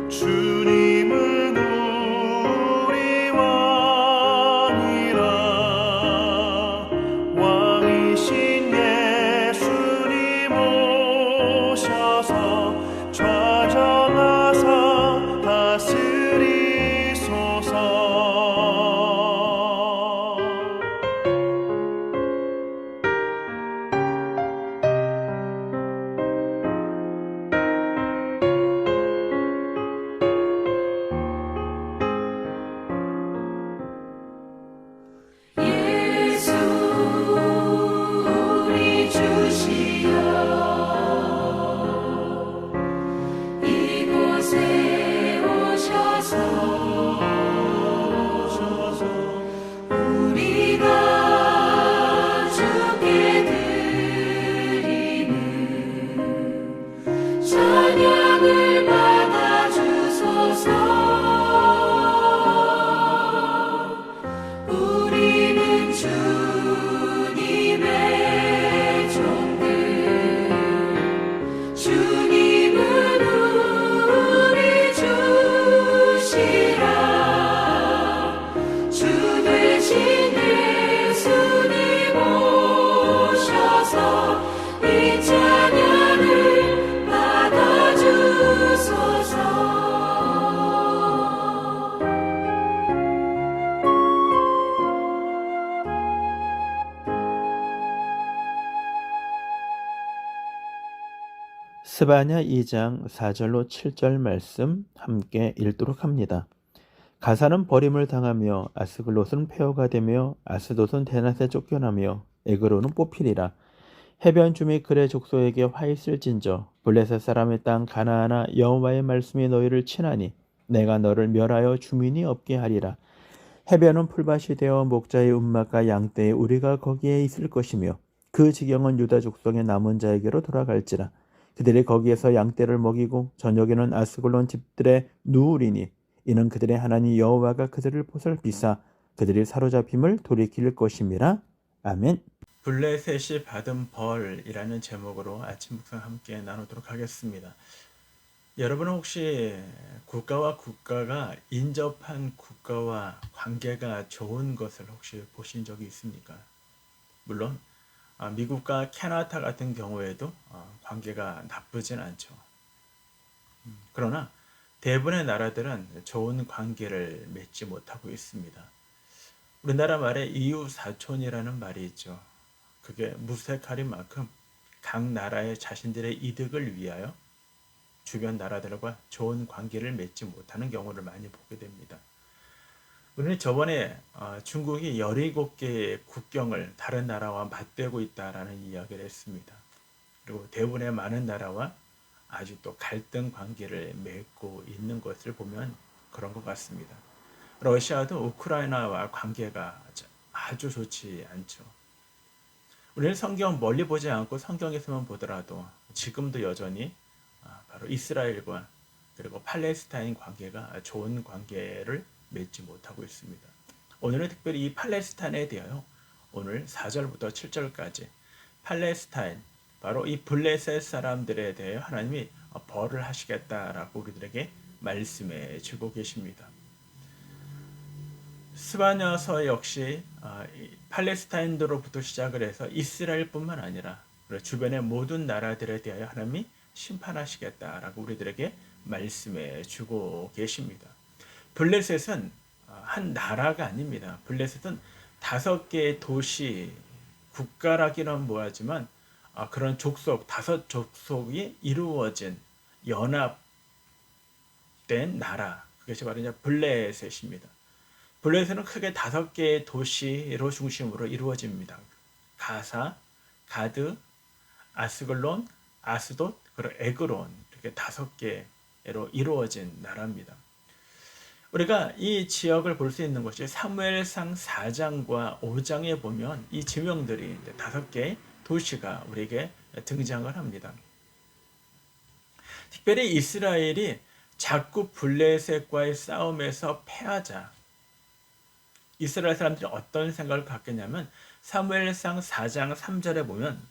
주님은 우리 왕이라 왕이신 예수님 오셔서 좌정하사 다스리소서. 스바냐 2장 4절로 7절 말씀 함께 읽도록 합니다. 가사는 버림을 당하며 아스글롯은 폐허가 되며 아스돗은 대낮에 쫓겨나며 에그로는 뽑히리라. 해변 주미 그의 족속에게 화 있을진저 블레셋 사람의 땅 가나안아 여호와의 말씀이 너희를 치나니 내가 너를 멸하여 주민이 없게 하리라. 해변은 풀밭이 되어 목자의 움막과 양떼의 우리가 거기에 있을 것이며 그 지경은 유다 족속의 남은 자에게로 돌아갈지라. 그들이 거기에서 양떼를 먹이고 저녁에는 아스글론 집들에 누우리니 이는 그들의 하나님 여호와가 그들을 보살피사 그들이 사로잡힘을 돌이킬 것임이라. 아멘. 블레셋이 받은 벌이라는 제목으로 아침 묵상 함께 나누도록 하겠습니다. 여러분은 혹시 국가와 국가가 인접한 국가와 관계가 좋은 것을 혹시 보신 적이 있습니까? 물론 미국과 캐나다 같은 경우에도 관계가 나쁘진 않죠. 그러나 대부분의 나라들은 좋은 관계를 맺지 못하고 있습니다. 우리나라 말에 이웃사촌이라는 말이 있죠. 그게 무색할인 만큼 각 나라의 자신들의 이득을 위하여 주변 나라들과 좋은 관계를 맺지 못하는 경우를 많이 보게 됩니다. 우리는 저번에 중국이 17개의 국경을 다른 나라와 맞대고 있다라는 이야기를 했습니다. 그리고 대부분의 많은 나라와 아주 또 갈등 관계를 맺고 있는 것을 보면 그런 것 같습니다. 러시아도 우크라이나와 관계가 아주 좋지 않죠. 우리는 성경 멀리 보지 않고 성경에서만 보더라도 지금도 여전히 바로 이스라엘과 그리고 팔레스타인 관계가 좋은 관계를 맺지 못하고 있습니다. 오늘은 특별히 이 팔레스타인에 대하여 오늘 4절부터 7절까지 팔레스타인, 바로 이 블레셋 사람들에 대해 하나님이 벌을 하시겠다라고 우리들에게 말씀해 주고 계십니다. 스바냐서 역시 팔레스타인으로부터 시작을 해서 이스라엘뿐만 아니라 주변의 모든 나라들에 대하여 하나님이 심판하시겠다라고 우리들에게 말씀해 주고 계십니다. 블레셋은 한 나라가 아닙니다. 블레셋은 5개의 도시, 국가라기는 뭐하지만 그런 족속, 5족속이 이루어진 연합된 나라, 그것이 바로 이제 블레셋입니다. 블레셋은 크게 5개의 도시로 중심으로 이루어집니다. 가사, 가드, 아스글론, 아스돗, 그리고 에그론, 이렇게 5개로 이루어진 나라입니다. 우리가 이 지역을 볼 수 있는 것이 사무엘상 4장과 5장에 보면 이 지명들이 5개의 도시가 우리에게 등장을 합니다. 특별히 이스라엘이 자꾸 블레셋과의 싸움에서 패하자 이스라엘 사람들이 어떤 생각을 갖겠냐면 사무엘상 4장 3절에 보면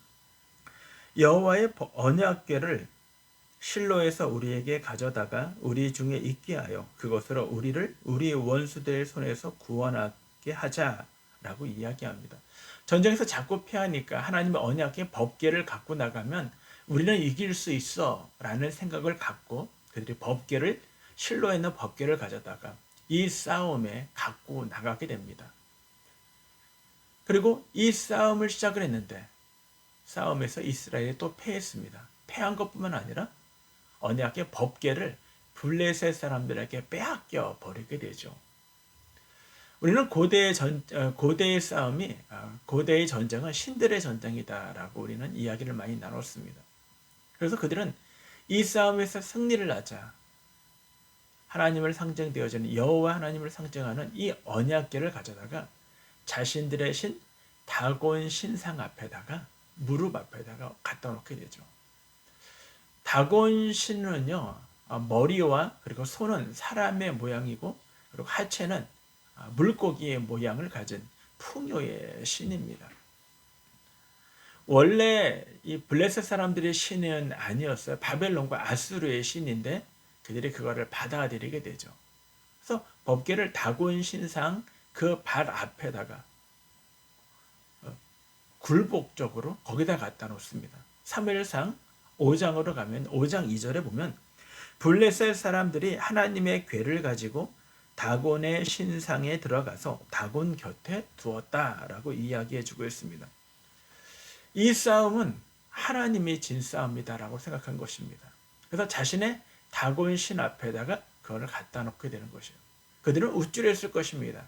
여호와의 언약궤를 실로에서 우리에게 가져다가 우리 중에 있게 하여 그것으로 우리를 우리 원수들의 손에서 구원하게 하자라고 이야기합니다. 전쟁에서 자꾸 패하니까 하나님의 언약의 법궤를 갖고 나가면 우리는 이길 수 있어 라는 생각을 갖고 그들이 법궤를 실로에 있는 법궤를 가져다가 이 싸움에 갖고 나가게 됩니다. 그리고 이 싸움을 시작을 했는데 싸움에서 이스라엘이 또 패했습니다. 패한 것뿐만 아니라 언약의 법궤를 블레셋 사람들에게 빼앗겨 버리게 되죠. 우리는 고대의 싸움이 고대의 전쟁은 신들의 전쟁이다라고 우리는 이야기를 많이 나눴습니다. 그래서 그들은 이 싸움에서 승리를 하자 하나님을 상징되어지는 여호와 하나님을 상징하는 이 언약궤를 가져다가 자신들의 신 다곤 신상 앞에다가 무릎 앞에다가 갖다 놓게 되죠. 다곤 신은요 머리와 그리고 손은 사람의 모양이고 그리고 하체는 물고기의 모양을 가진 풍요의 신입니다. 원래 이 블레셋 사람들의 신은 아니었어요. 바벨론과 아수르의 신인데 그들이 그거를 받아들이게 되죠. 그래서 법궤를 다곤 신상 그 발 앞에다가 굴복적으로 거기다 갖다 놓습니다. 사무엘상 5장으로 가면 5장 2절에 보면 블레셋 사람들이 하나님의 궤를 가지고 다곤의 신상에 들어가서 다곤 곁에 두었다라고 이야기해 주고 있습니다. 이 싸움은 하나님이 진 싸움이다라고 생각한 것입니다. 그래서 자신의 다곤 신 앞에다가 그걸 갖다 놓게 되는 것이에요. 그들은 우쭐했을 것입니다.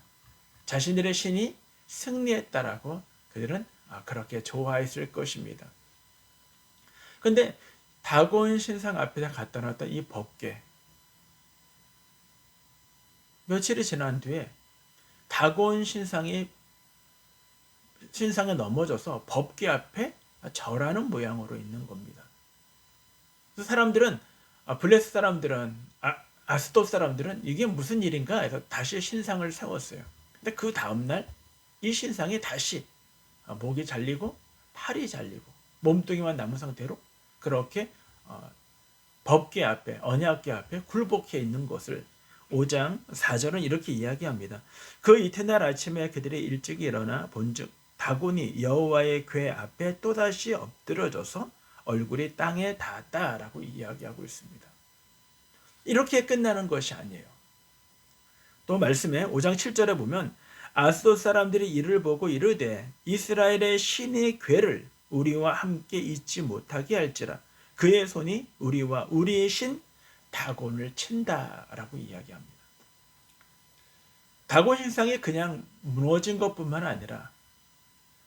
자신들의 신이 승리했다라고 그들은 그렇게 좋아했을 것입니다. 그런데 다곤 신상 앞에다 갖다 놨던 이 법궤 며칠이 지난 뒤에 다곤 신상에 넘어져서 법궤 앞에 절하는 모양으로 있는 겁니다. 그래서 사람들은 블레셋 사람들은 아스돗 사람들은 이게 무슨 일인가 해서 다시 신상을 세웠어요. 근데 그 다음날 이 신상이 다시 목이 잘리고 팔이 잘리고 몸뚱이만 남은 상태로 그렇게 법궤 앞에 언약궤 앞에 굴복해 있는 것을 5장 4절은 이렇게 이야기합니다. 그 이튿날 아침에 그들이 일찍 일어나 본즉 다곤이 여호와의 궤 앞에 또다시 엎드려져서 얼굴이 땅에 닿았다라고 이야기하고 있습니다. 이렇게 끝나는 것이 아니에요. 또 말씀에 5장 7절에 보면 아스돗 사람들이 이를 보고 이르되 이스라엘의 신의 궤를 우리와 함께 잊지 못하게 할지라 그의 손이 우리와 우리의 신 다곤을 친다라고 이야기합니다. 다곤 신상이 그냥 무너진 것뿐만 아니라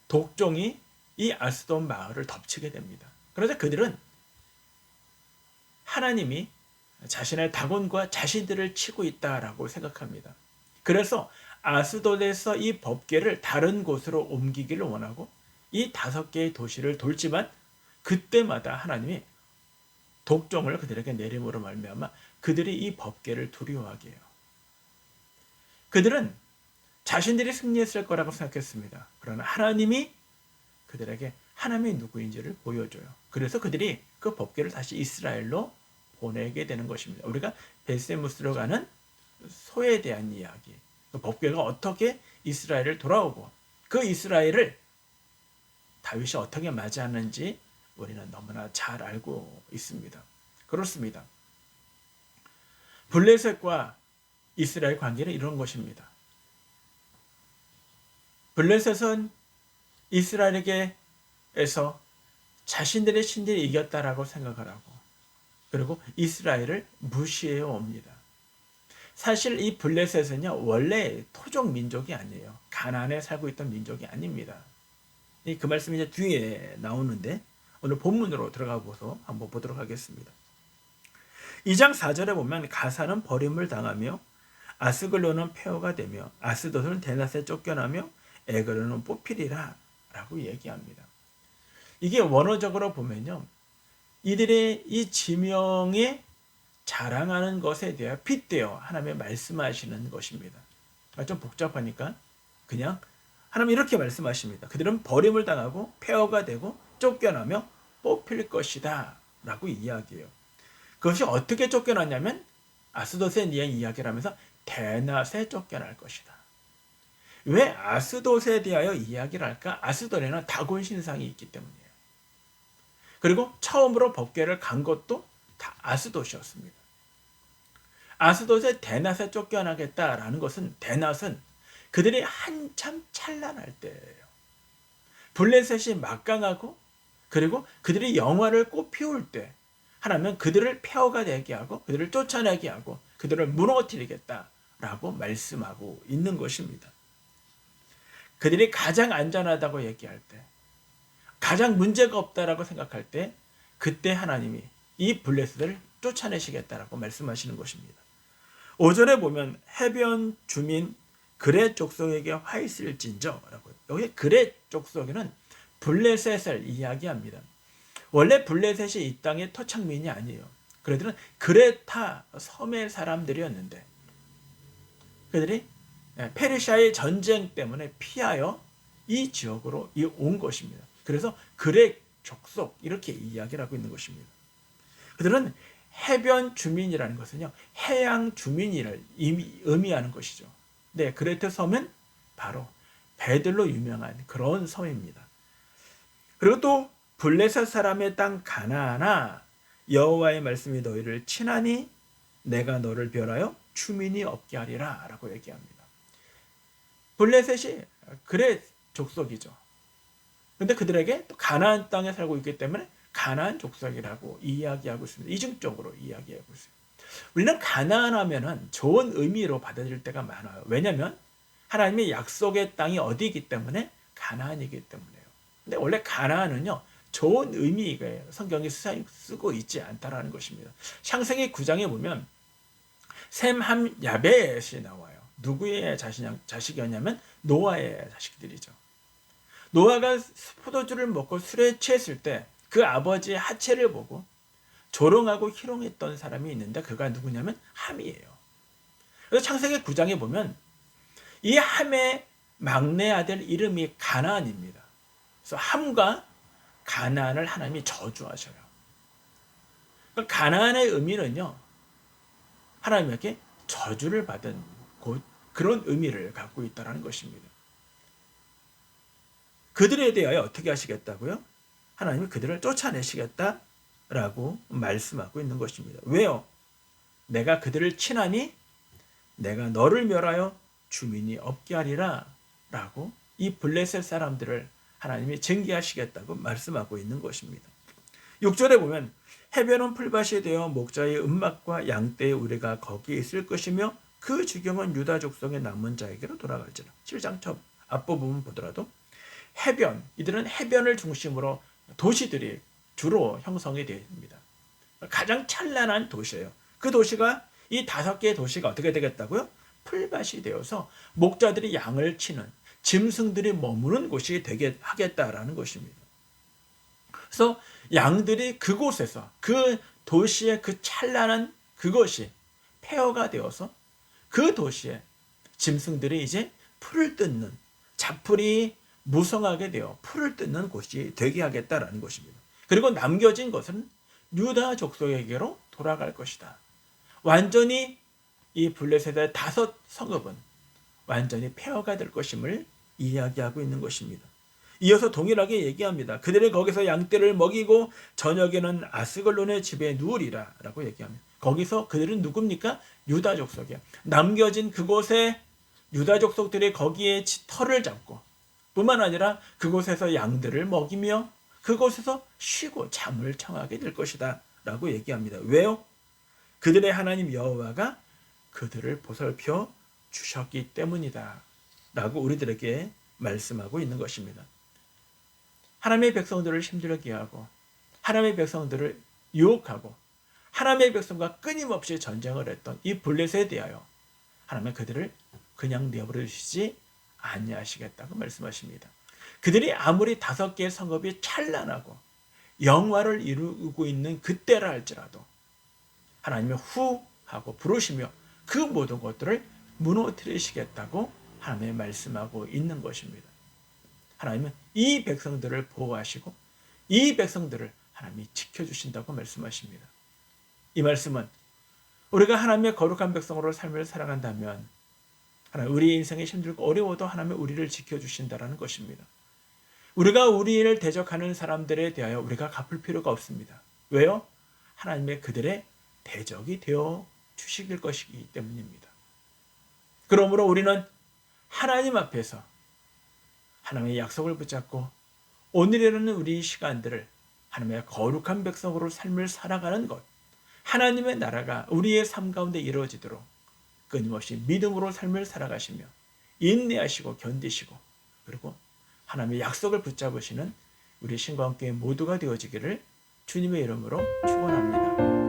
독종이 이 아스돗 마을을 덮치게 됩니다. 그러자 그들은 하나님이 자신의 다곤과 자신들을 치고 있다라고 생각합니다. 그래서 아스돗에서 이 법궤를 다른 곳으로 옮기기를 원하고 이 5개의 도시를 돌지만 그때마다 하나님이 독종을 그들에게 내림으로 말미암아 그들이 이 법궤를 두려워하게 해요. 그들은 자신들이 승리했을 거라고 생각했습니다. 그러나 하나님이 그들에게 하나님이 누구인지를 보여줘요. 그래서 그들이 그 법궤를 다시 이스라엘로 보내게 되는 것입니다. 우리가 벳세무스로 가는 소에 대한 이야기, 그 법궤가 어떻게 이스라엘을 돌아오고 그 이스라엘을 다윗이 어떻게 맞이하는지 우리는 너무나 잘 알고 있습니다. 그렇습니다. 블레셋과 이스라엘 관계는 이런 것입니다. 블레셋은 이스라엘에게서 자신들의 신들이 이겼다라고 생각을 하고 그리고 이스라엘을 무시해 옵니다. 사실 이 블레셋은요 원래 토종 민족이 아니에요. 가나안에 살고 있던 민족이 아닙니다. 그 말씀이 이제 뒤에 나오는데 오늘 본문으로 들어가 보서 한번 보도록 하겠습니다. 2장 4절에 보면 가사는 버림을 당하며 아스글론은 폐허가 되며 아스돗은 데낫에 쫓겨나며 에그론은 뽑히리라 라고 얘기합니다. 이게 원어적으로 보면요 이들의 이 지명에 자랑하는 것에 대해 빗대어 하나님의 말씀하시는 것입니다. 좀 복잡하니까 그냥 하나님 이렇게 말씀하십니다. 그들은 버림을 당하고 폐허가 되고 쫓겨나며 뽑힐 것이다 라고 이야기해요. 그것이 어떻게 쫓겨났냐면 아스돗에 대한 이야기를 하면서 대낫에 쫓겨날 것이다. 왜 아스돗에 대하여 이야기를 할까? 아스돗에는 다곤 신상이 있기 때문이에요. 그리고 처음으로 법궤를 간 것도 다 아스돗이었습니다. 아스돗의 대낫에 쫓겨나겠다라는 것은, 대낫은 그들이 한참 찬란할 때예요. 블레셋이 막강하고 그리고 그들이 영화를 꽃피울 때 하나님은 그들을 폐허가 되게 하고 그들을 쫓아내게 하고 그들을 무너뜨리겠다라고 말씀하고 있는 것입니다. 그들이 가장 안전하다고 얘기할 때, 가장 문제가 없다라고 생각할 때, 그때 하나님이 이 블레셋을 쫓아내시겠다라고 말씀하시는 것입니다. 5절에 보면 해변 주민 그렛 족속에게 화 있을진저라고요. 여기 그렛 족속에는 블레셋을 이야기합니다. 원래 블레셋이 이 땅의 토착민이 아니에요. 그들은 그레타 섬의 사람들이었는데 그들이 페르시아의 전쟁 때문에 피하여 이 지역으로 온 것입니다. 그래서 그렛 족속 이렇게 이야기를 하고 있는 것입니다. 그들은 해변 주민이라는 것은요, 해양 주민을 의미하는 것이죠. 네, 그레트 섬은 바로 배들로 유명한 그런 섬입니다. 그리고 또 블레셋 사람의 땅 가나안아, 여호와의 말씀이 너희를 친하니 내가 너를 멸하여 주민이 없게 하리라 라고 얘기합니다. 블레셋이 그렛 족속이죠. 근데 그들에게 또 가나안 땅에 살고 있기 때문에 가나안 족속이라고 이야기하고 있습니다. 이중적으로 이야기하고 있어요. 우리는 가나안 하면은 좋은 의미로 받아들일 때가 많아요. 왜냐하면 하나님의 약속의 땅이 어디이기 때문에? 가나안이기 때문에요. 근데 원래 가나안은요, 좋은 의미가 성경이 쓰고 있지 않다라는 것입니다. 창세기 9장에 보면 셈, 함, 야벳이 나와요. 누구의 자식이었냐면 노아의 자식들이죠. 노아가 포도주를 먹고 술에 취했을 때 그 아버지의 하체를 보고 조롱하고 희롱했던 사람이 있는데 그가 누구냐면 함이에요. 그래서 창세기 9장에 보면 이 함의 막내 아들 이름이 가나안입니다. 그래서 함과 가나안을 하나님이 저주하셔요. 가나안의 의미는요, 하나님에게 저주를 받은 곳, 그런 의미를 갖고 있다는 것입니다. 그들에 대하여 어떻게 하시겠다고요? 하나님이 그들을 쫓아내시겠다라고 말씀하고 있는 것입니다. 왜요? 내가 그들을 친하니 내가 너를 멸하여 주민이 없게 하리라 라고 이 블레셋 사람들을 하나님이 징계하시겠다고 말씀하고 있는 것입니다. 6절에 보면 해변은 풀밭이 되어 목자의 음막과 양떼의 우리가 거기에 있을 것이며 그 주경은 유다 족속의 남은 자에게로 돌아갈지라. 7장 첫 앞부분 보더라도 해변, 이들은 해변을 중심으로 도시들이 주로 형성이 됩니다. 가장 찬란한 도시예요. 그 도시가, 이 5개의 도시가 어떻게 되겠다고요? 풀밭이 되어서 목자들이 양을 치는, 짐승들이 머무는 곳이 되게 하겠다라는 것입니다. 그래서 양들이 그곳에서, 그 도시의 그 찬란한 그것이 폐허가 되어서 그 도시에 짐승들이 이제 풀을 뜯는, 잡풀이 무성하게 되어 풀을 뜯는 곳이 되게 하겠다라는 것입니다. 그리고 남겨진 것은 유다 족속에게로 돌아갈 것이다. 완전히 이 블레셋의 5 성읍은 완전히 폐허가 될 것임을 이야기하고 있는 것입니다. 이어서 동일하게 얘기합니다. 그들이 거기서 양떼를 먹이고 저녁에는 아스글론의 집에 누우리라 라고 얘기합니다. 거기서 그들은 누굽니까? 유다 족속이야. 남겨진 그곳에 유다 족속들이 거기에 터를 잡고 뿐만 아니라 그곳에서 양들을 먹이며 그곳에서 쉬고 잠을 청하게 될 것이다 라고 얘기합니다. 왜요? 그들의 하나님 여호와가 그들을 보살펴 주셨기 때문이다 라고 우리들에게 말씀하고 있는 것입니다. 하나님의 백성들을 힘들게 하고 하나님의 백성들을 유혹하고 하나님의 백성과 끊임없이 전쟁을 했던 이 블레셋에 대하여 하나님은 그들을 그냥 내버려 두시지 아니하시겠다고 말씀하십니다. 그들이 아무리 5개의 성읍이 찬란하고 영화를 이루고 있는 그때라 할지라도 하나님의 후하고 부르시며 그 모든 것들을 무너뜨리시겠다고 하나님이 말씀하고 있는 것입니다. 하나님은 이 백성들을 보호하시고 이 백성들을 하나님이 지켜주신다고 말씀하십니다. 이 말씀은 우리가 하나님의 거룩한 백성으로 삶을 살아간다면 하나님 우리 인생이 힘들고 어려워도 하나님의 우리를 지켜주신다라는 것입니다. 우리가 우리를 대적하는 사람들에 대하여 우리가 갚을 필요가 없습니다. 왜요? 하나님의 그들의 대적이 되어 주시길 것이기 때문입니다. 그러므로 우리는 하나님 앞에서 하나님의 약속을 붙잡고 오늘이라는 우리 시간들을 하나님의 거룩한 백성으로 삶을 살아가는 것, 하나님의 나라가 우리의 삶 가운데 이루어지도록 끊임없이 믿음으로 삶을 살아가시며 인내하시고 견디시고 그리고 하나님의 약속을 붙잡으시는 우리 신과 함께 모두가 되어지기를 주님의 이름으로 축원합니다.